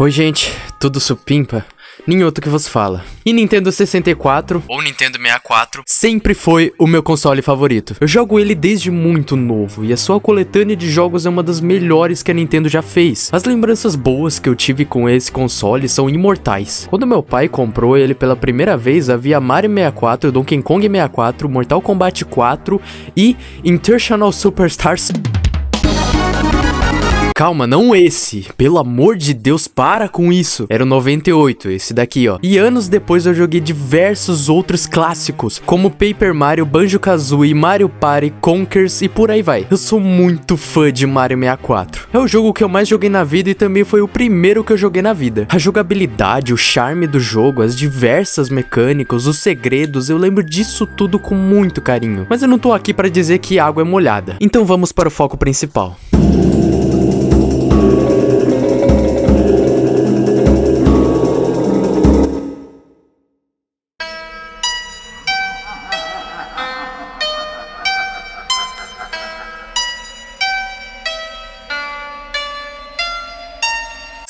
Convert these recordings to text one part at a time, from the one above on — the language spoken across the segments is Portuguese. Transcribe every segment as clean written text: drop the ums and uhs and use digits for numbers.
Oi gente, tudo supimpa? Ninhoto que vos fala. E Nintendo 64, ou Nintendo 64, sempre foi o meu console favorito. Eu jogo ele desde muito novo, e a sua coletânea de jogos é uma das melhores que a Nintendo já fez. As lembranças boas que eu tive com esse console são imortais. Quando meu pai comprou ele pela primeira vez, havia Mario 64, Donkey Kong 64, Mortal Kombat 4 e International Superstars... Calma, não esse. Pelo amor de Deus, para com isso. Era o 98, esse daqui, ó. E anos depois eu joguei diversos outros clássicos, como Paper Mario, Banjo-Kazooie, Mario Party, Conkers e por aí vai. Eu sou muito fã de Mario 64. É o jogo que eu mais joguei na vida e também foi o primeiro que eu joguei na vida. A jogabilidade, o charme do jogo, as diversas mecânicas, os segredos, eu lembro disso tudo com muito carinho. Mas eu não tô aqui pra dizer que água é molhada. Então vamos para o foco principal.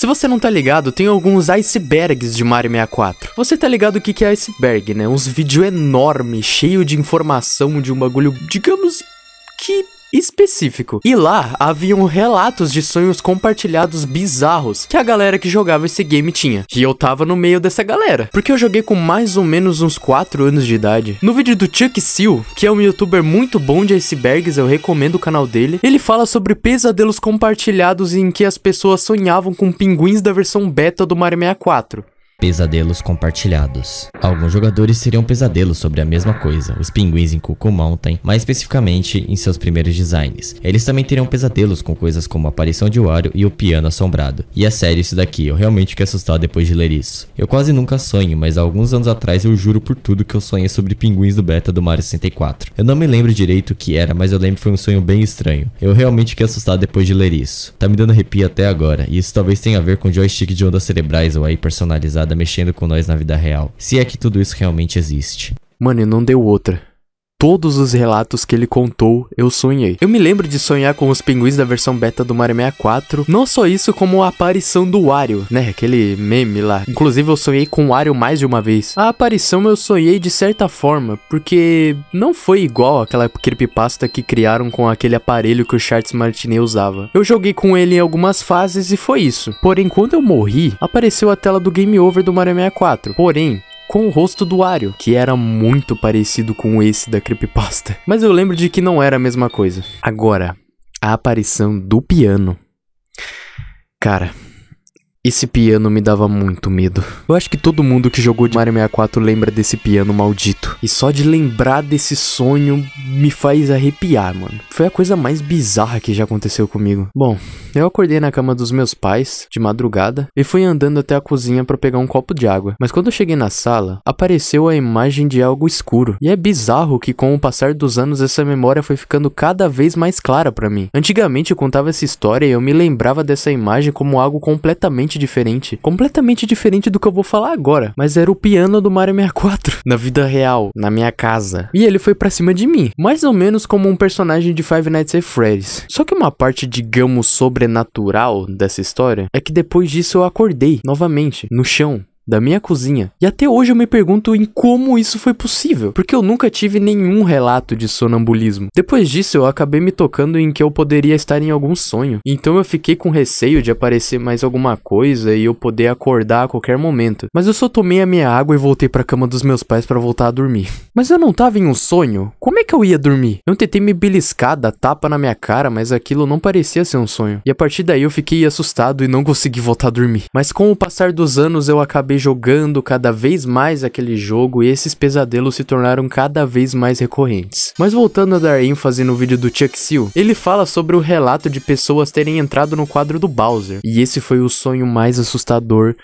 Se você não tá ligado, tem alguns icebergs de Mario 64. Você tá ligado o que é iceberg, né? Uns vídeos enormes, cheio de informação de um bagulho, digamos que específico. E lá haviam relatos de sonhos compartilhados bizarros que a galera que jogava esse game tinha. E eu tava no meio dessa galera, porque eu joguei com mais ou menos uns 4 anos de idade. No vídeo do Chuck Seal, que é um youtuber muito bom de icebergs, eu recomendo o canal dele, ele fala sobre pesadelos compartilhados em que as pessoas sonhavam com pinguins da versão beta do Mario 64. Pesadelos compartilhados. Alguns jogadores teriam pesadelos sobre a mesma coisa, os pinguins em Cuckoo Mountain, mais especificamente em seus primeiros designs. Eles também teriam pesadelos com coisas como a aparição de Wario e o piano assombrado. E é sério isso daqui, eu realmente fiquei assustado depois de ler isso. Eu quase nunca sonho, mas há alguns anos atrás eu juro por tudo que eu sonhei sobre pinguins do beta do Mario 64. Eu não me lembro direito o que era, mas eu lembro que foi um sonho bem estranho. Eu realmente fiquei assustado depois de ler isso. Tá me dando arrepio até agora, e isso talvez tenha a ver com joystick de ondas cerebrais ou aí personalizada mexendo com nós na vida real, se é que tudo isso realmente existe. Mano, e não deu outra. Todos os relatos que ele contou, eu sonhei. Eu me lembro de sonhar com os pinguins da versão beta do Mario 64. Não só isso, como a aparição do Wario, né? Aquele meme lá. Inclusive, eu sonhei com o Wario mais de uma vez. A aparição eu sonhei de certa forma, porque não foi igual aquela creepypasta que criaram com aquele aparelho que o Charles Martinet usava. Eu joguei com ele em algumas fases e foi isso. Porém, quando eu morri, apareceu a tela do Game Over do Mario 64. Porém, com o rosto do Wario, que era muito parecido com esse da creepypasta. Mas eu lembro de que não era a mesma coisa. Agora, a aparição do piano. Cara, esse piano me dava muito medo. Eu acho que todo mundo que jogou de Mario 64 lembra desse piano maldito. E só de lembrar desse sonho me faz arrepiar, mano. Foi a coisa mais bizarra que já aconteceu comigo. Bom, eu acordei na cama dos meus pais, de madrugada, e fui andando até a cozinha pra pegar um copo de água. Mas quando eu cheguei na sala, apareceu a imagem de algo escuro. E é bizarro que com o passar dos anos essa memória foi ficando cada vez mais clara pra mim. Antigamente eu contava essa história e eu me lembrava dessa imagem como algo completamente diferente do que eu vou falar agora, mas era o piano do Mario 64, na vida real, na minha casa, e ele foi pra cima de mim, mais ou menos como um personagem de Five Nights at Freddy's. Só que uma parte, digamos, sobrenatural dessa história, é que depois disso eu acordei, novamente, no chão da minha cozinha. E até hoje eu me pergunto em como isso foi possível, porque eu nunca tive nenhum relato de sonambulismo. Depois disso eu acabei me tocando em que eu poderia estar em algum sonho, então eu fiquei com receio de aparecer mais alguma coisa e eu poder acordar a qualquer momento. Mas eu só tomei a minha água e voltei pra cama dos meus pais pra voltar a dormir. Mas eu não tava em um sonho? Como é que eu ia dormir? Eu tentei me beliscar, dar tapa na minha cara, mas aquilo não parecia ser um sonho. E a partir daí eu fiquei assustado e não consegui voltar a dormir. Mas com o passar dos anos eu acabei jogando cada vez mais aquele jogo e esses pesadelos se tornaram cada vez mais recorrentes. Mas voltando a dar ênfase no vídeo do Chuck Seal, ele fala sobre o relato de pessoas terem entrado no quadro do Bowser. E esse foi o sonho mais assustador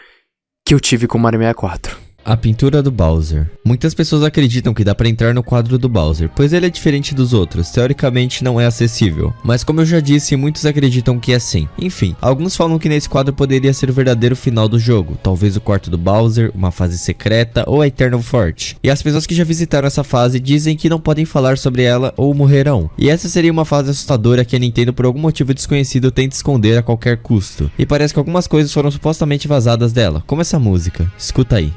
que eu tive com Mario 64. A pintura do Bowser. Muitas pessoas acreditam que dá pra entrar no quadro do Bowser, pois ele é diferente dos outros, teoricamente não é acessível. Mas como eu já disse, muitos acreditam que é sim. Enfim, alguns falam que nesse quadro poderia ser o verdadeiro final do jogo, talvez o quarto do Bowser, uma fase secreta ou a Eternal Forte. E as pessoas que já visitaram essa fase dizem que não podem falar sobre ela ou morrerão. E essa seria uma fase assustadora que a Nintendo por algum motivo desconhecido tenta esconder a qualquer custo. E parece que algumas coisas foram supostamente vazadas dela, como essa música. Escuta aí.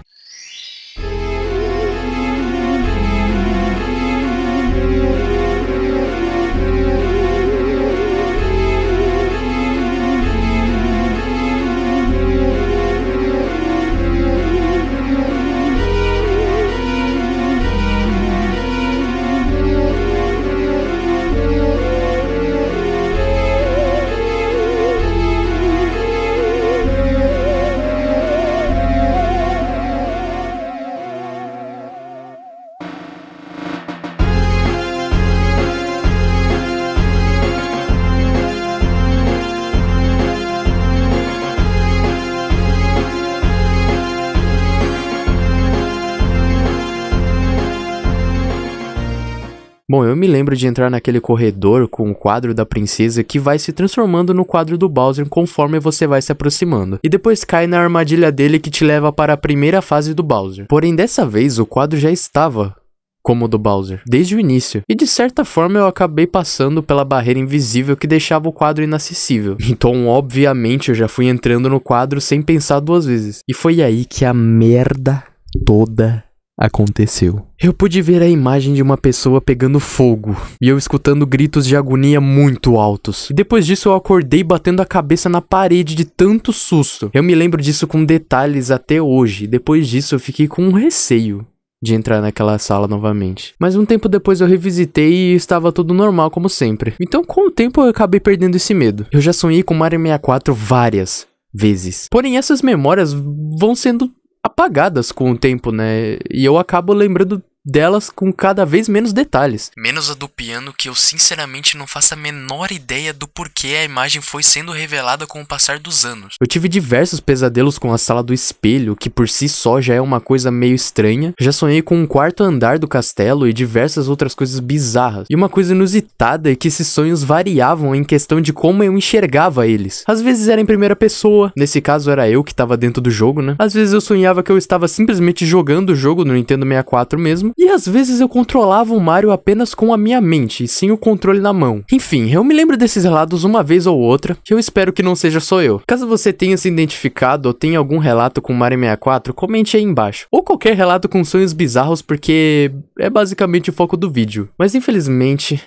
Bom, eu me lembro de entrar naquele corredor com o quadro da princesa que vai se transformando no quadro do Bowser conforme você vai se aproximando. E depois cai na armadilha dele que te leva para a primeira fase do Bowser. Porém, dessa vez o quadro já estava como o do Bowser, desde o início. E de certa forma eu acabei passando pela barreira invisível que deixava o quadro inacessível. Então, obviamente, eu já fui entrando no quadro sem pensar duas vezes. E foi aí que a merda toda aconteceu. Eu pude ver a imagem de uma pessoa pegando fogo e eu escutando gritos de agonia muito altos. E depois disso eu acordei batendo a cabeça na parede de tanto susto. Eu me lembro disso com detalhes até hoje. E depois disso eu fiquei com um receio de entrar naquela sala novamente. Mas um tempo depois eu revisitei e estava tudo normal como sempre. Então com o tempo eu acabei perdendo esse medo. Eu já sonhei com Mario 64 várias vezes. Porém essas memórias vão sendo apagadas com o tempo, né? E eu acabo lembrando delas com cada vez menos detalhes. Menos a do piano, que eu sinceramente não faço a menor ideia do porquê a imagem foi sendo revelada com o passar dos anos. Eu tive diversos pesadelos com a sala do espelho, que por si só já é uma coisa meio estranha. Já sonhei com um quarto andar do castelo e diversas outras coisas bizarras. E uma coisa inusitada é que esses sonhos variavam em questão de como eu enxergava eles. Às vezes era em primeira pessoa, nesse caso era eu que estava dentro do jogo, né? Às vezes eu sonhava que eu estava simplesmente jogando o jogo no Nintendo 64 mesmo. E às vezes eu controlava o Mario apenas com a minha mente, sem o controle na mão. Enfim, eu me lembro desses relatos uma vez ou outra, que eu espero que não seja só eu. Caso você tenha se identificado ou tenha algum relato com Mario 64, comente aí embaixo. Ou qualquer relato com sonhos bizarros, porque é basicamente o foco do vídeo. Mas infelizmente,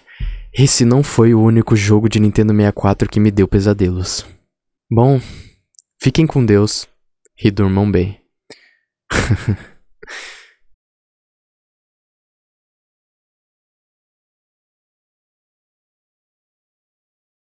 esse não foi o único jogo de Nintendo 64 que me deu pesadelos. Bom, fiquem com Deus e durmam bem.